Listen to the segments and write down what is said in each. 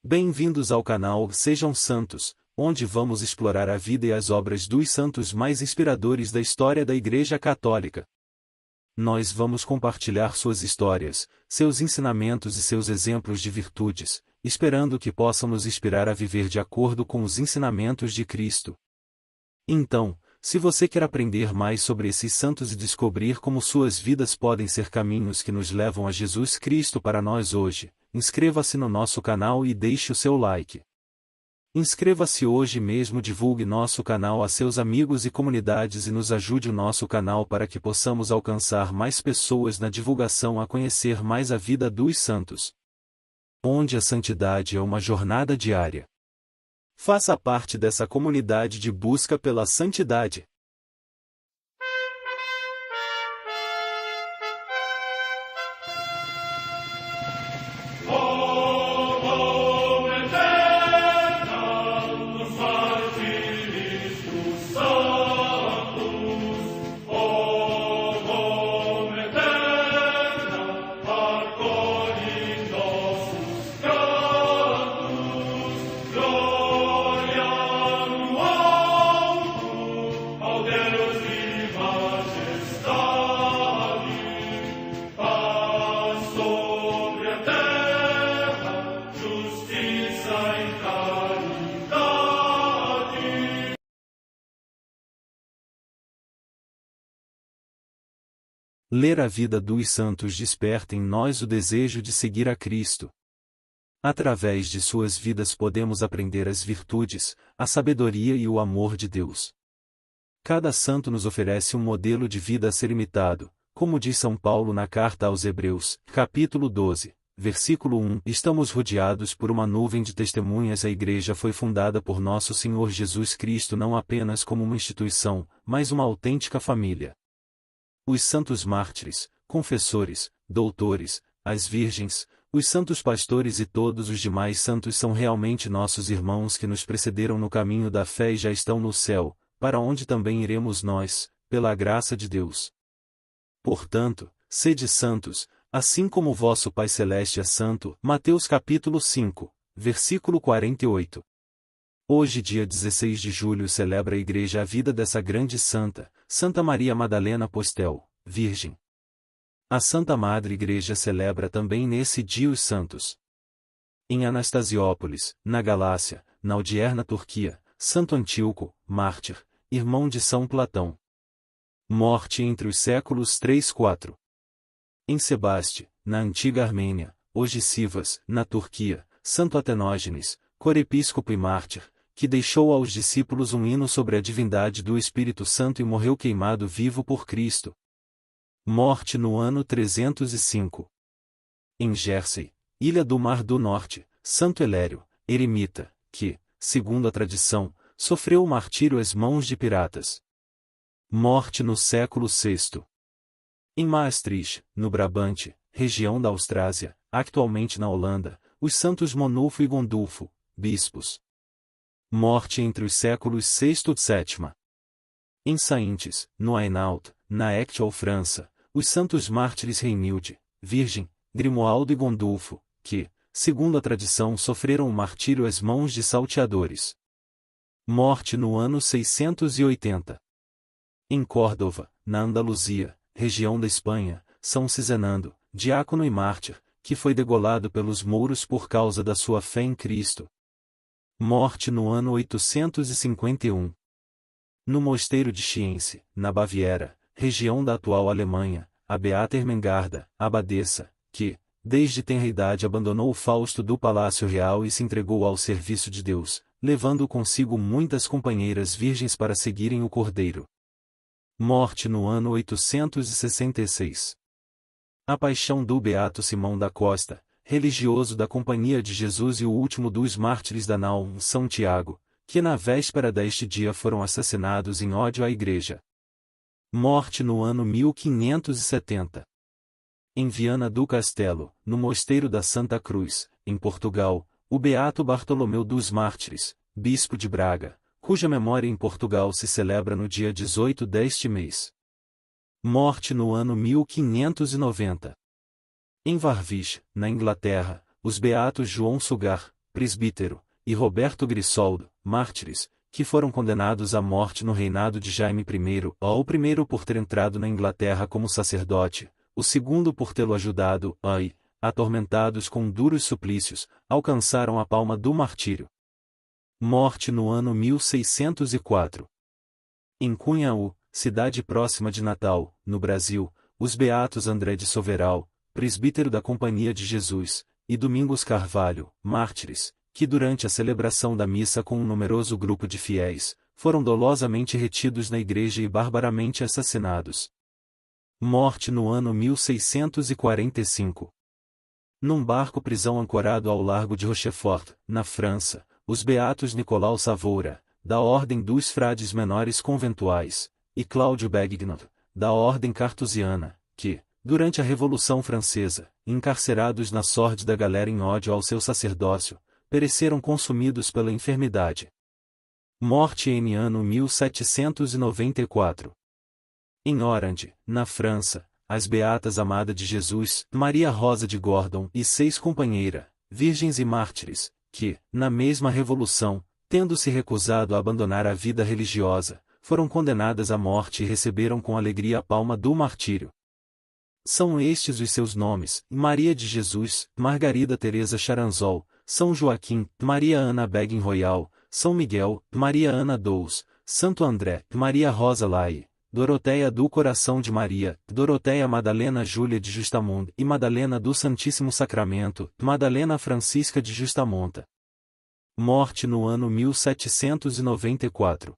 Bem-vindos ao canal Sejam Santos, onde vamos explorar a vida e as obras dos santos mais inspiradores da história da Igreja Católica. Nós vamos compartilhar suas histórias, seus ensinamentos e seus exemplos de virtudes, esperando que possam nos inspirar a viver de acordo com os ensinamentos de Cristo. Então, se você quer aprender mais sobre esses santos e descobrir como suas vidas podem ser caminhos que nos levam a Jesus Cristo para nós hoje, inscreva-se no nosso canal e deixe o seu like. Inscreva-se hoje mesmo, divulgue nosso canal a seus amigos e comunidades e nos ajude o nosso canal para que possamos alcançar mais pessoas na divulgação a conhecer mais a vida dos santos, onde a santidade é uma jornada diária. Faça parte dessa comunidade de busca pela santidade. Ler a vida dos santos desperta em nós o desejo de seguir a Cristo. Através de suas vidas podemos aprender as virtudes, a sabedoria e o amor de Deus. Cada santo nos oferece um modelo de vida a ser imitado, como diz São Paulo na carta aos Hebreus, capítulo 12, versículo 1. Estamos rodeados por uma nuvem de testemunhas. A Igreja foi fundada por nosso Senhor Jesus Cristo não apenas como uma instituição, mas uma autêntica família. Os santos mártires, confessores, doutores, as virgens, os santos pastores e todos os demais santos são realmente nossos irmãos que nos precederam no caminho da fé e já estão no céu, para onde também iremos nós, pela graça de Deus. Portanto, sede santos, assim como o vosso Pai Celeste é santo. Mateus capítulo 5, versículo 48. Hoje, dia 16 de julho, celebra a Igreja a vida dessa grande santa, Santa Maria Madalena Postel, Virgem. A Santa Madre Igreja celebra também nesse dia os santos. Em Anastasiópolis, na Galácia, na odierna Turquia, Santo Antíoco, mártir, irmão de São Platão. Morte entre os séculos 3 e 4. Em Sebaste, na antiga Armênia, hoje Sivas, na Turquia, Santo Atenógenes, corepiscopo e mártir, que deixou aos discípulos um hino sobre a divindade do Espírito Santo e morreu queimado vivo por Cristo. Morte no ano 305. Em Jersey, ilha do Mar do Norte, Santo Elério, eremita, que, segundo a tradição, sofreu o martírio às mãos de piratas. Morte no século VI. Em Maastricht, no Brabante, região da Austrásia, atualmente na Holanda, os santos Monulfo e Gondulfo, bispos. Morte entre os séculos VI e VII. Em Saintes, no Hainaut, na actual França, os santos mártires Reinilde, Virgem, Grimoaldo e Gondulfo, que, segundo a tradição, sofreram o martírio às mãos de salteadores. Morte no ano 680. Em Córdoba, na Andaluzia, região da Espanha, São Cisenando, diácono e mártir, que foi degolado pelos mouros por causa da sua fé em Cristo. Morte no ano 851. No mosteiro de Chiense, na Baviera, região da atual Alemanha, a beata Ermengarda, abadesa, que, desde tenra idade abandonou o fausto do palácio real e se entregou ao serviço de Deus, levando consigo muitas companheiras virgens para seguirem o Cordeiro. Morte no ano 866. A paixão do beato Simão da Costa, religioso da Companhia de Jesus e o último dos mártires da nau São Tiago, que na véspera deste dia foram assassinados em ódio à Igreja. Morte no ano 1570. Em Viana do Castelo, no Mosteiro da Santa Cruz, em Portugal, o beato Bartolomeu dos Mártires, bispo de Braga, cuja memória em Portugal se celebra no dia 18 deste mês. Morte no ano 1590. Em Warwick, na Inglaterra, os beatos João Sugar, presbítero, e Roberto Grisoldo, mártires, que foram condenados à morte no reinado de Jaime I, o primeiro por ter entrado na Inglaterra como sacerdote, o segundo por tê-lo ajudado, e, atormentados com duros suplícios, alcançaram a palma do martírio. Morte no ano 1604. Em Cunhaú, cidade próxima de Natal, no Brasil, os beatos André de Soveral, presbítero da Companhia de Jesus, e Domingos Carvalho, mártires, que durante a celebração da missa com um numeroso grupo de fiéis, foram dolosamente retidos na igreja e barbaramente assassinados. Morte no ano 1645. Num barco-prisão ancorado ao largo de Rochefort, na França, os beatos Nicolau Savoura, da Ordem dos Frades Menores Conventuais, e Cláudio Begnaud, da Ordem Cartusiana, que, durante a Revolução Francesa, encarcerados na sórdida galera em ódio ao seu sacerdócio, pereceram consumidos pela enfermidade. Morte em ano 1794. Em Orange, na França, as beatas Amada de Jesus, Maria Rosa de Gordon e 6 companheira, virgens e mártires, que, na mesma revolução, tendo se recusado a abandonar a vida religiosa, foram condenadas à morte e receberam com alegria a palma do martírio. São estes os seus nomes: Maria de Jesus, Margarida Teresa Charanzol, São Joaquim, Maria Ana Begin Royal, São Miguel, Maria Ana Dous, Santo André, Maria Rosa Lai, Doroteia do Coração de Maria, Doroteia Madalena Júlia de Justamont e Madalena do Santíssimo Sacramento, Madalena Francisca de Justamonta. Morte no ano 1794.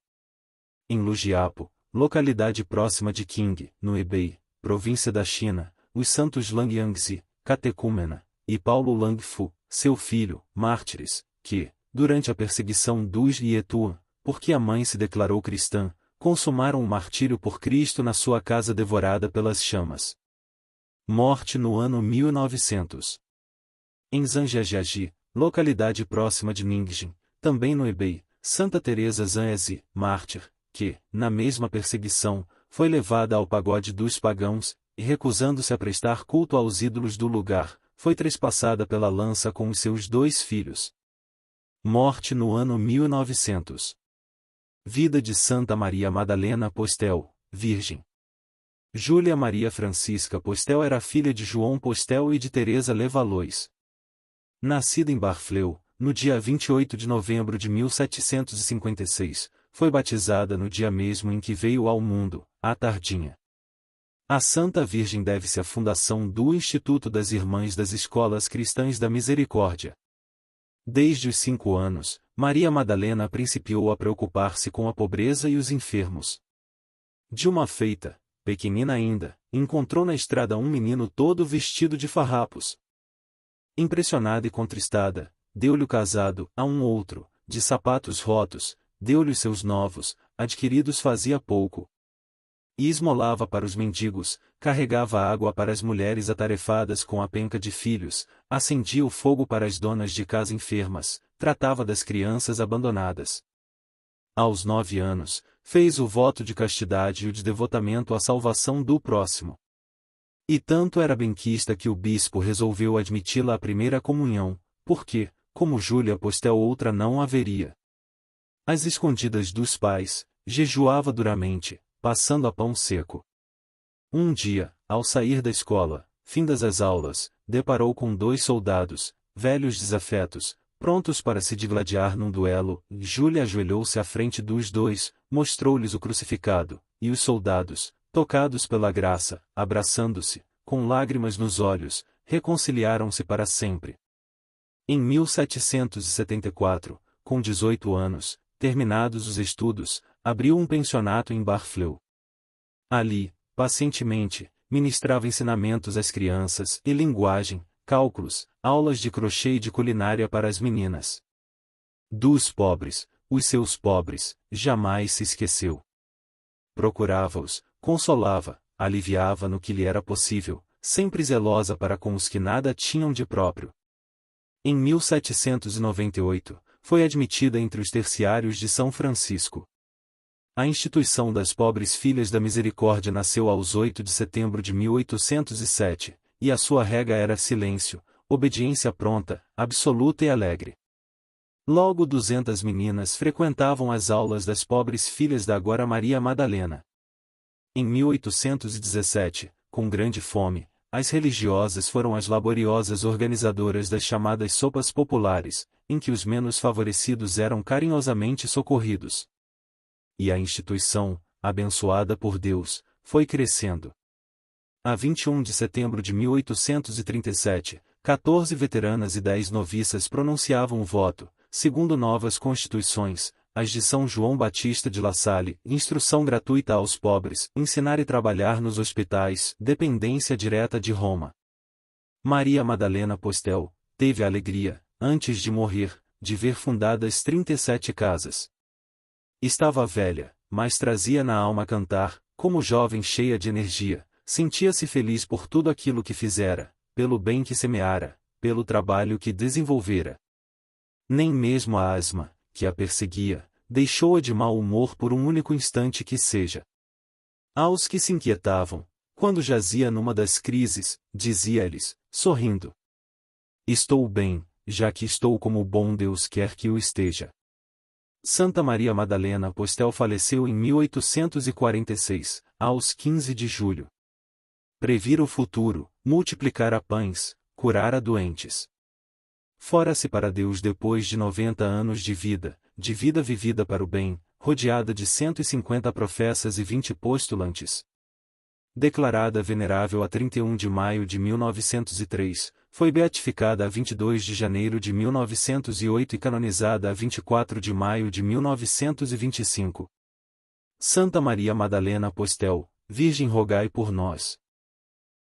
Em Lujiapo, localidade próxima de Qing, no Hebei, província da China, os santos Lang Yangzi, catecúmena, e Paulo Lang Fu, seu filho, mártires, que, durante a perseguição dos Yetuan, porque a mãe se declarou cristã, consumaram o martírio por Cristo na sua casa devorada pelas chamas. Morte no ano 1900. Em Zhangjiajie, localidade próxima de Ningjin, também no Hebei, Santa Teresa Zanhezi, mártir, que, na mesma perseguição, foi levada ao pagode dos pagãos, e recusando-se a prestar culto aos ídolos do lugar, foi trespassada pela lança com os seus 2 filhos. Morte no ano 1900. Vida de Santa Maria Madalena Postel, virgem. Júlia Maria Francisca Postel era filha de João Postel e de Teresa Levalois. Nascida em Barfleur, no dia 28 de novembro de 1756, foi batizada no dia mesmo em que veio ao mundo, à tardinha. A Santa Virgem deve-se à fundação do Instituto das Irmãs das Escolas Cristãs da Misericórdia. Desde os 5 anos, Maria Madalena principiou a preocupar-se com a pobreza e os enfermos. De uma feita, pequenina ainda, encontrou na estrada um menino todo vestido de farrapos. Impressionada e contristada, deu-lhe o casado a um outro, de sapatos rotos, deu-lhe os seus novos, adquiridos fazia pouco. E esmolava para os mendigos, carregava água para as mulheres atarefadas com a penca de filhos, acendia o fogo para as donas de casa enfermas, tratava das crianças abandonadas. Aos 9 anos, fez o voto de castidade e o de devotamento à salvação do próximo. E tanto era benquista que o bispo resolveu admiti-la à primeira comunhão, porque, como Júlia Postel outra não haveria. Às escondidas dos pais, jejuava duramente, passando a pão seco. Um dia, ao sair da escola, findas as aulas, deparou com 2 soldados, velhos desafetos, prontos para se digladiar num duelo. Júlia ajoelhou-se à frente dos 2, mostrou-lhes o crucificado, e os soldados, tocados pela graça, abraçando-se, com lágrimas nos olhos, reconciliaram-se para sempre. Em 1774, com 18 anos, terminados os estudos, abriu um pensionato em Barfleur. Ali, pacientemente, ministrava ensinamentos às crianças e linguagem, cálculos, aulas de crochê e de culinária para as meninas. Dos pobres, os seus pobres, jamais se esqueceu. Procurava-os, consolava, aliviava no que lhe era possível, sempre zelosa para com os que nada tinham de próprio. Em 1798, foi admitida entre os terciários de São Francisco. A instituição das Pobres Filhas da Misericórdia nasceu aos 8 de setembro de 1807, e a sua rega era silêncio, obediência pronta, absoluta e alegre. Logo 200 meninas frequentavam as aulas das pobres filhas da agora Maria Madalena. Em 1817, com grande fome, as religiosas foram as laboriosas organizadoras das chamadas sopas populares, em que os menos favorecidos eram carinhosamente socorridos. E a instituição, abençoada por Deus, foi crescendo. A 21 de setembro de 1837, 14 veteranas e 10 noviças pronunciavam o voto, segundo novas constituições, as de São João Batista de La Salle, instrução gratuita aos pobres, ensinar e trabalhar nos hospitais, dependência direta de Roma. Maria Madalena Postel teve a alegria, antes de morrer, de ver fundadas 37 casas. Estava velha, mas trazia na alma cantar, como jovem cheia de energia, sentia-se feliz por tudo aquilo que fizera, pelo bem que semeara, pelo trabalho que desenvolvera. Nem mesmo a asma, que a perseguia, deixou-a de mau humor por um único instante que seja. Aos que se inquietavam, quando jazia numa das crises, dizia-lhes, sorrindo: estou bem, já que estou como o bom Deus quer que eu esteja. Santa Maria Madalena Postel faleceu em 1846, aos 15 de julho. Previr o futuro, multiplicar pães, curar doentes. Fora-se para Deus depois de 90 anos de vida vivida para o bem, rodeada de 150 professas e 20 postulantes. Declarada venerável a 31 de maio de 1903, foi beatificada a 22 de janeiro de 1908 e canonizada a 24 de maio de 1925. Santa Maria Madalena Postel, Virgem rogai por nós.